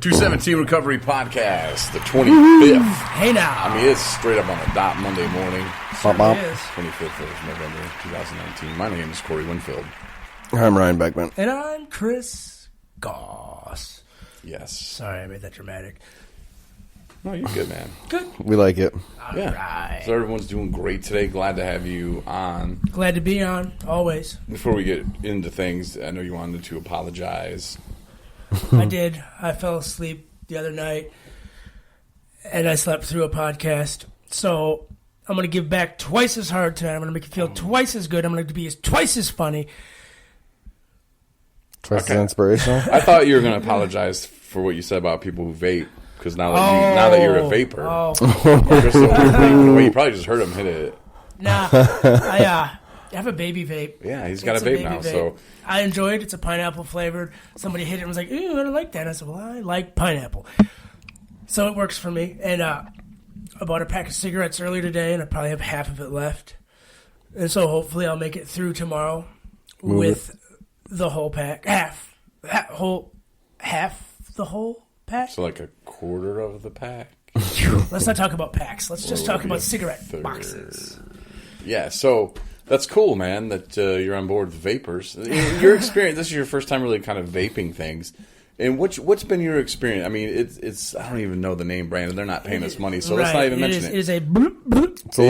217 Recovery Podcast, the 25th. Hey now. I mean, it's straight up on the dot Monday morning. It is. 25th of November 2019. My name is Corey Winfield. I'm Ryan Beckman. And I'm Chris Goss. Yes. Sorry, I made that dramatic. No, you're good, man. Good. We like it. All Yeah. right. So everyone's doing great today. Glad to have you on. Glad to be on, always. Before we get into things, I know you wanted to apologize. I did. I fell asleep the other night, and I slept through a podcast. So I'm going to give back twice as hard tonight. I'm going to make you feel twice as good. I'm going to be twice as funny. Twice as inspirational. I thought you were going to apologize for what you said about people who vape. Because now that you're a vapor, you probably just heard him hit it. Nah, I have a baby vape. Yeah, he's got a vape now. So I enjoyed it. It's a pineapple flavored. Somebody hit it and was like, "Ew, I don't like that." I said, "Well, I like pineapple," so it works for me. And I bought a pack of cigarettes earlier today, and I probably have half of it left. And so hopefully I'll make it through tomorrow with the whole pack, half the whole pack. So like a quarter of the pack? Let's not talk about packs. Let's just talk about cigarette boxes. Yeah, so that's cool, man, that you're on board with vapors. Your experience, this is your first time really kind of vaping things. And what's been your experience? I mean, it's I don't even know the name brand, and they're not paying us money, so let's not even mention it. It is a bloop, bloop. It's a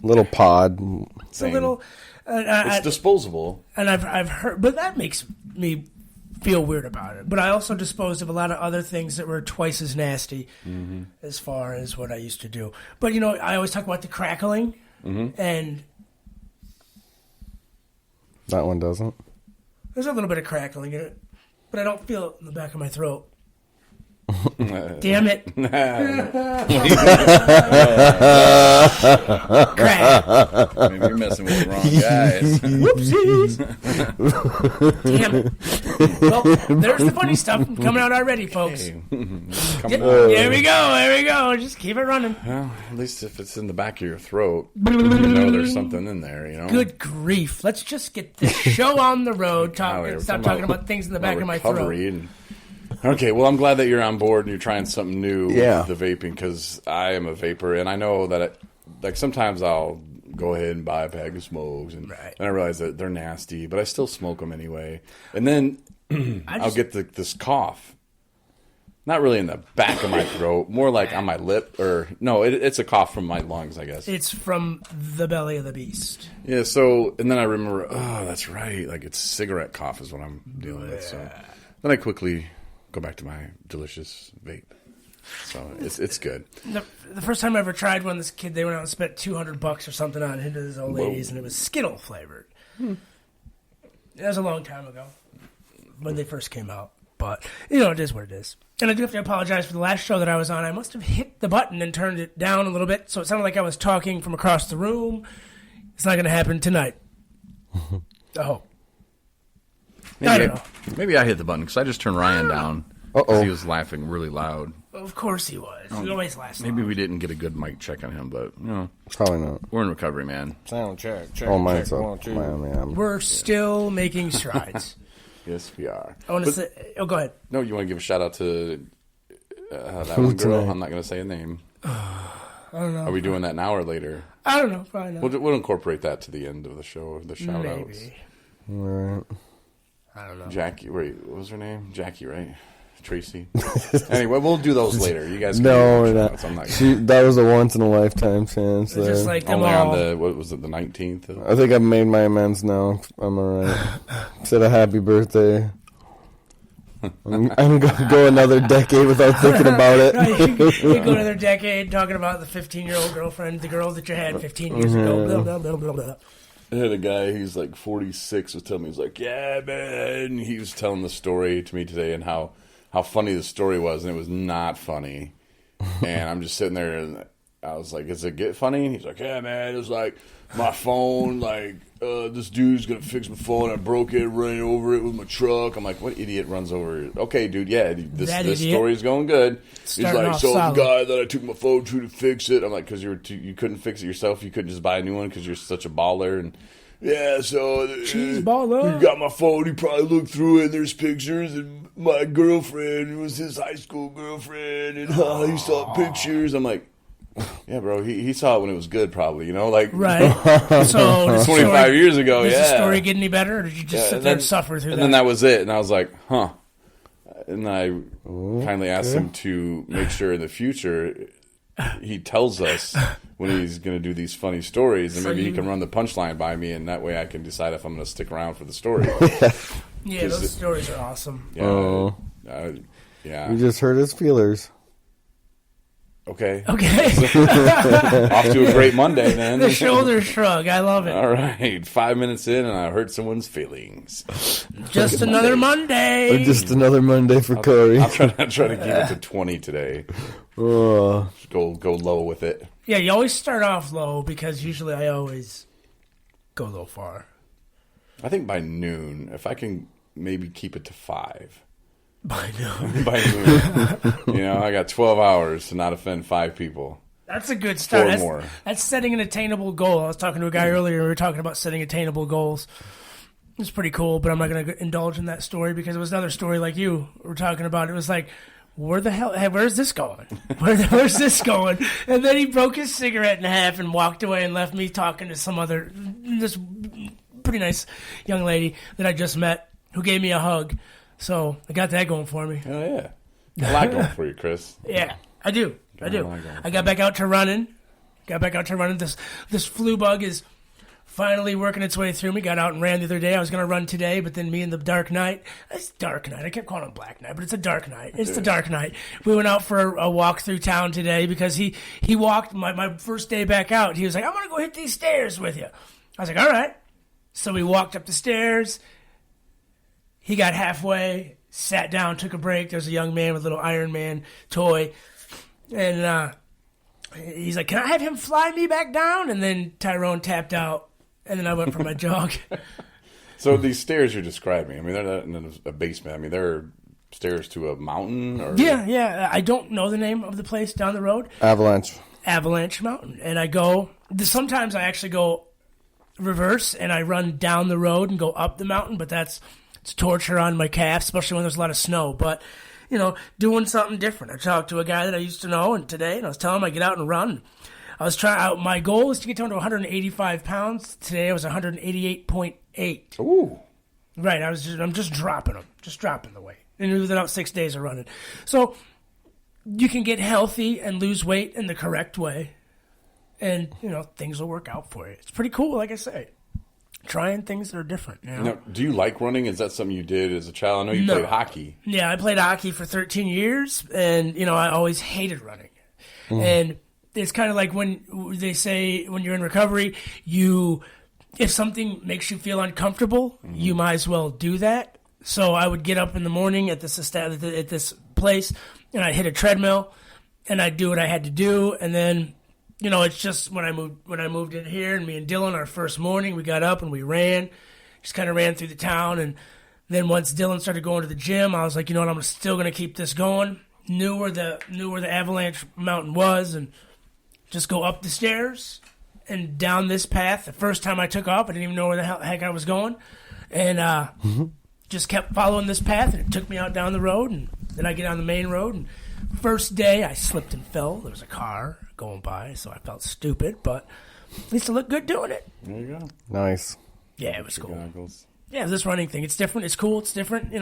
little pod. It's a little... it's disposable. And I've heard... But that makes me feel weird about it. But I also disposed of a lot of other things that were twice as nasty as far as what I used to do. But, you know, I always talk about the crackling, and... That one doesn't. There's a little bit of crackling in it, but I don't feel it in the back of my throat. Damn it. Crack. Maybe you're messing with the wrong guys. Whoopsies. Damn it. Well, there's the funny stuff coming out already, folks. Hey. Here we go. Just keep it running. Well, at least if it's in the back of your throat, you know there's something in there, you know? Good grief. Let's just get this show on the road. Stop talking about things in the back of my throat. Okay, well, I'm glad that you're on board and you're trying something new with the vaping, because I am a vapor, and I know that sometimes I'll go ahead and buy a pack of smokes, and I realize that they're nasty, but I still smoke them anyway. And then I'll get this cough. Not really in the back of my throat, more like on my lip, or no, it's a cough from my lungs, I guess. It's from the belly of the beast. Yeah, so, and then I remember, oh, that's right, like it's cigarette cough is what I'm dealing with, so then I quickly go back to my delicious vape. So it's good. The first time I ever tried one, this kid, they went out and spent $200 or something on it into these old ladies, and it was Skittle flavored. That was a long time ago when they first came out. But, you know, it is what it is. And I do have to apologize for the last show that I was on. I must have hit the button and turned it down a little bit, so it sounded like I was talking from across the room. It's not going to happen tonight. I hope. I don't know. Maybe I hit the button because I just turned Ryan down because he was laughing really loud. Of course he was. He always laughs loud. Maybe we didn't get a good mic check on him, but you know, probably not. We're in recovery, man. Sound check. Mine's up. We're still making strides. Yes, we are. I want to say. Oh, go ahead. No, you want to give a shout out to that one girl? I'm not going to say a name. I don't know. Are we doing that now or later? I don't know. Probably not. We'll incorporate that to the end of the show. The shout outs. Maybe. All right. I don't know. Jackie, wait, what was her name? Jackie, right? Tracy. Anyway, we'll do those later. You guys can no, we're not. I'm that was a once in a lifetime chance. It's just like only on the, what was it, the 19th? I think I've made my amends now. I'm alright. Said a happy birthday. I'm going to go another decade without thinking about it. You go another decade talking about the 15-year-old girlfriend, the girl that you had 15 years ago. Blah, blah, blah, blah, blah. I had a guy, he's like 46, was telling me, he's like, yeah, man. He was telling the story to me today and how funny the story was, and it was not funny. And I'm just sitting there, and I was like, "Does it get funny?" And he's like, "Yeah, man. It was like my phone. Like this dude's gonna fix my phone. I broke it, ran over it with my truck." I'm like, "What idiot runs over it?" Okay, dude. Yeah, this story's going good. He's like, "So the guy that I took my phone to fix it." I'm like, "Because you couldn't fix it yourself. You couldn't just buy a new one because you're such a baller." And Yeah, so Cheese baller. he got my phone. He probably looked through it. And there's pictures, and my girlfriend was his high school girlfriend, and he saw pictures. I'm like, yeah, bro. He saw it when it was good, probably. You know, like Right. So 25 years ago. Does Yeah. the story get any better, or did you just sit there and suffer through and that? then that was it. And I was like, huh. And then I kindly asked him to make sure in the future he tells us when he's going to do these funny stories, and maybe he can run the punchline by me, and that way I can decide if I'm going to stick around for the story. Yeah, those stories are awesome. Yeah, yeah. You just hurt his feelers. Okay. Okay. Off to a great Monday, then. The shoulder shrug. I love it. All right. 5 minutes in, and I hurt someone's feelings. Just another Monday. Just another Monday for Corey. I'll try to keep it to 20 today. Go low with it. Yeah, you always start off low because usually I always go a little far. I think by noon, if I can maybe keep it to 5. By noon. By noon. I got 12 hours to not offend 5 people. That's a good start. Or more. That's setting an attainable goal. I was talking to a guy earlier, and we were talking about setting attainable goals. It's pretty cool, but I'm not going to indulge in that story because it was another story like you were talking about. It was like, where's this going? Where's this going? And then he broke his cigarette in half and walked away and left me talking to this pretty nice young lady that I just met who gave me a hug. So I got that going for me. Oh, yeah. A lot going for you, Chris. Yeah, I do. I got back out to running. This flu bug is finally working its way through me. Got out and ran the other day. I was going to run today, but then me and the dark night. It's dark night. I kept calling it black night, but it's a dark night. It's the dark night. We went out for a walk through town today because he walked my first day back out. He was like, I'm going to go hit these stairs with you. I was like, all right. So we walked up the stairs. He got halfway, sat down, took a break. There's a young man with a little Iron Man toy. And he's like, can I have him fly me back down? And then Tyrone tapped out. And then I went for my jog. So these stairs you're describing, I mean, they're not in a basement. I mean, they're stairs to a mountain? Or... Yeah. I don't know the name of the place down the road. Avalanche Mountain. And I go, sometimes I actually go reverse and I run down the road and go up the mountain, but it's torture on my calves, especially when there's a lot of snow. But, doing something different. I talked to a guy that I used to know today, and I was telling him I get out and run. My goal is to get down to 185 pounds. Today I was 188.8. Ooh. Right, I'm just dropping them. Just dropping the weight. And within about 6 days of running. So you can get healthy and lose weight in the correct way. And, things will work out for you. It's pretty cool, like I say. Trying things that are different. Now, do you like running? Is that something you did as a child? I know you played hockey. Yeah, I played hockey for 13 years, and, I always hated running. And it's kind of like when they say when you're in recovery, if something makes you feel uncomfortable, you might as well do that. So I would get up in the morning at this place, and I'd hit a treadmill, and I'd do what I had to do, and then... it's just when I moved in here, and me and Dylan, our first morning, we got up and we ran, just kind of ran through the town. And then once Dylan started going to the gym, I was like, I'm still going to keep this going. Knew where the Avalanche Mountain was, and just go up the stairs and down this path. The first time I took off, I didn't even know where the heck I was going, and just kept following this path, and it took me out down the road, and then I get on the main road, and first day I slipped and fell. There was a car going by, so I felt stupid, but at least I looked good doing it. There you go. Nice. Yeah, it was cool. Goggles. Yeah, this running thing, it's different, it's cool, it's different,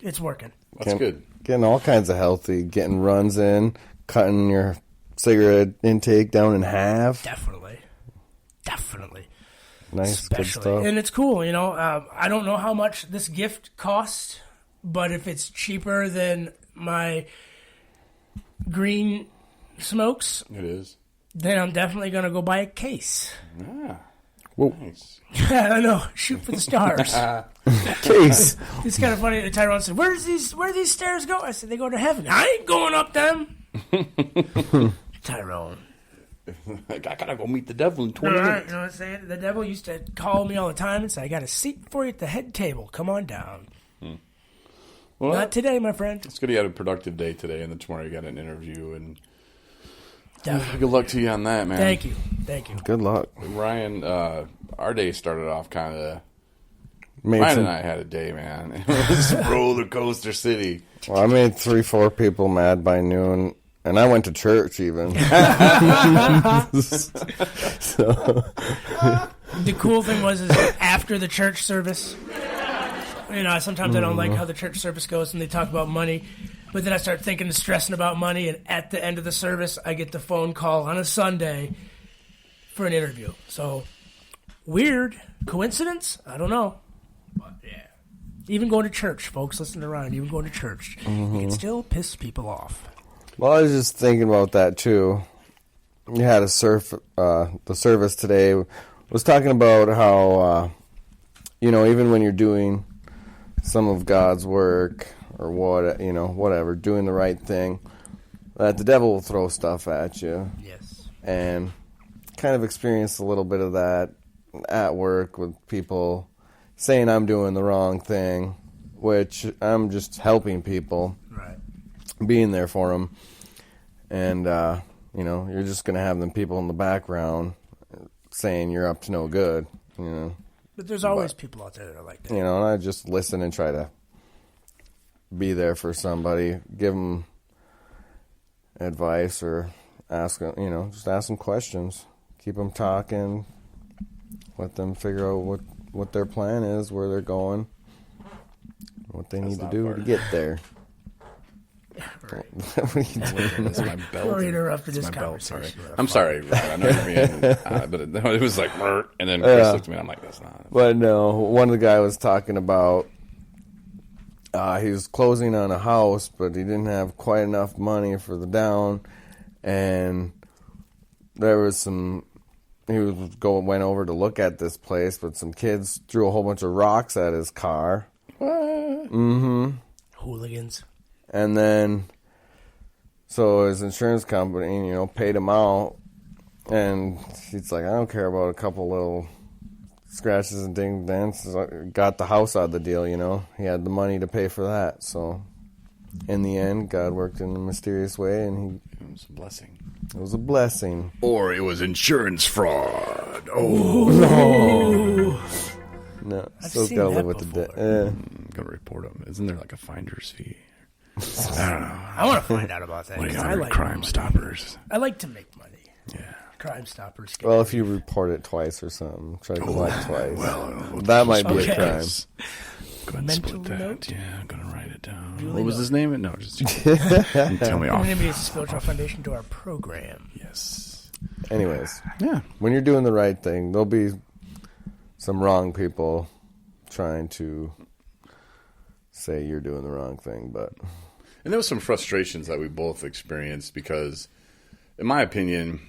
it's working. That's good. Getting all kinds of healthy, getting runs in, cutting your cigarette intake down in half. Definitely. Nice, Especially. good stuff. And it's cool, I don't know how much this gift costs, but if it's cheaper than my green smokes, It is. then I'm definitely going to go buy a case. Ah. Whoa. Nice. I know, shoot for the stars. Case. It's kind of funny that Tyrone said, where do these stairs go? I said, they go to heaven. I ain't going up them. Tyrone. I gotta go meet the devil in 20 All right, minutes. you know what I'm saying? The devil used to call me all the time and say, I got a seat for you at the head table. Come on down. Well, Not today, my friend. it's good you had a productive day today, and then tomorrow you got an interview, and Definitely. Good luck to you on that, man. Thank you. Good luck. Ryan, our day started off kind of... Made Ryan some, and I had a day, man. It was roller coaster city. well, I made 3-4 people mad by noon, and I went to church even. So... The cool thing was is after the church service, sometimes I don't like how the church service goes and they talk about money, but then I start thinking and stressing about money, and at the end of the service, I get the phone call on a Sunday for an interview. So, weird. Coincidence? I don't know. But, yeah. Even going to church, folks, listen to Ryan, even going to church, you can still piss people off. Well, I was just thinking about that, too. You had the service today was talking about how, even when you're doing some of God's work or whatever, doing the right thing, that the devil will throw stuff at you. Yes. And kind of experienced a little bit of that at work with people saying I'm doing the wrong thing, which I'm just helping people, Right. being there for them. And, you're just going to have them people in the background saying you're up to no good, But there's always people out there that are like that. and I just listen and try to be there for somebody, give them advice or ask them, just ask them questions, keep them talking, let them figure out what their plan is, where they're going, what they need to do to get there. Right. What are you doing? That's my belt. Or interrupted this It's my belt, sorry. conversation. I'm sorry, Ryan. I know you're being... but it was like... And then Chris looked at me and I'm like, that's not... But no, one of the guy was talking about he was closing on a house, but he didn't have quite enough money for the down, and there was went over to look at this place, but some kids threw a whole bunch of rocks at his car. What? Hooligans. And then, so his insurance company, paid him out, and he's like, I don't care about a couple little scratches and ding dents. Got the house out of the deal, He had the money to pay for that. So, in the end, God worked in a mysterious way, and It was a blessing. it was a blessing. Or it was insurance fraud. Oh. No, I've still seen gotta that live with the before. debt. I'm going to report them. Isn't there like a finder's fee? I don't know. I want to find out about that. 'cause I 1-800 like Crime money. Stoppers. I like to make money. Yeah. Crime Stoppers. Well, if you report it twice or something, try to collect twice. Well, that might be Okay. a crime. Go ahead and Mental split that. note? Yeah, I'm going to write it down. Duly What was noted. his name? No, just tell me I'm off. going to use the Spiritual Foundation to our program. Yes. Anyways, Yeah. when you're doing the right thing, there'll be some wrong people trying to say you're doing the wrong thing, but And there was some frustrations that we both experienced because, in my opinion,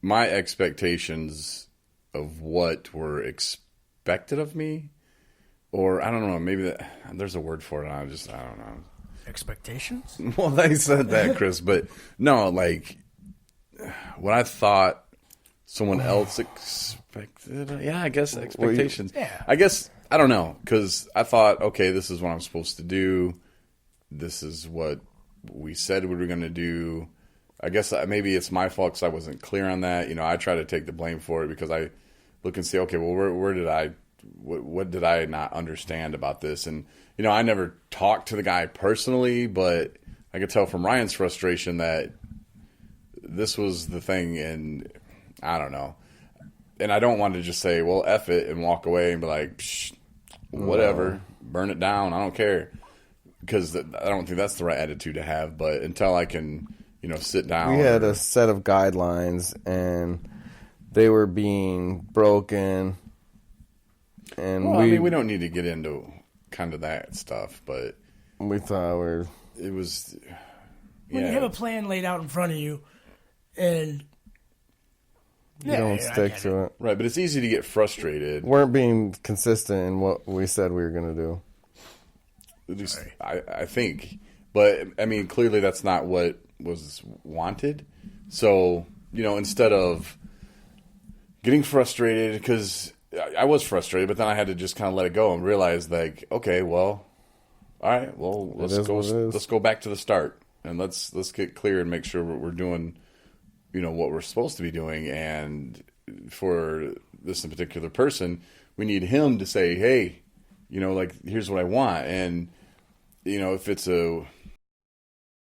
my expectations of what were expected of me, or I don't know, maybe there's a word for it. I don't know. Expectations? Well, they said that, Chris, but no, like what I thought someone else expected. Yeah, I guess expectations. yeah. I guess I don't know because I thought, okay, this is what I'm supposed to do. This is what we said we were going to do. I guess maybe it's my fault because I wasn't clear on that. I try to take the blame for it because I look and see, okay, well, where did what did I not understand about this? And, I never talked to the guy personally, but I could tell from Ryan's frustration that this was the thing, and I don't know. And I don't want to just say, well, F it, and walk away and be like, psh, whatever, burn it down, I don't care. Because I don't think that's the right attitude to have. But until I can, sit down. we had a set of guidelines, and they were being broken. And we don't need to get into kind of that stuff, but we thought it was. When you have a plan laid out in front of you, and you don't stick to it. Right, but it's easy to get frustrated. Weren't being consistent in what we said we were going to do. At least I think. But, I mean, clearly that's not what was wanted. So, instead of getting frustrated, because I was frustrated, but then I had to just kind of let it go and realize, like, okay, well, all right, well, let's go back to the start. and let's get clear and make sure we're doing, what we're supposed to be doing. And for this particular person, we need him to say, hey, like, here's what I want. And, if it's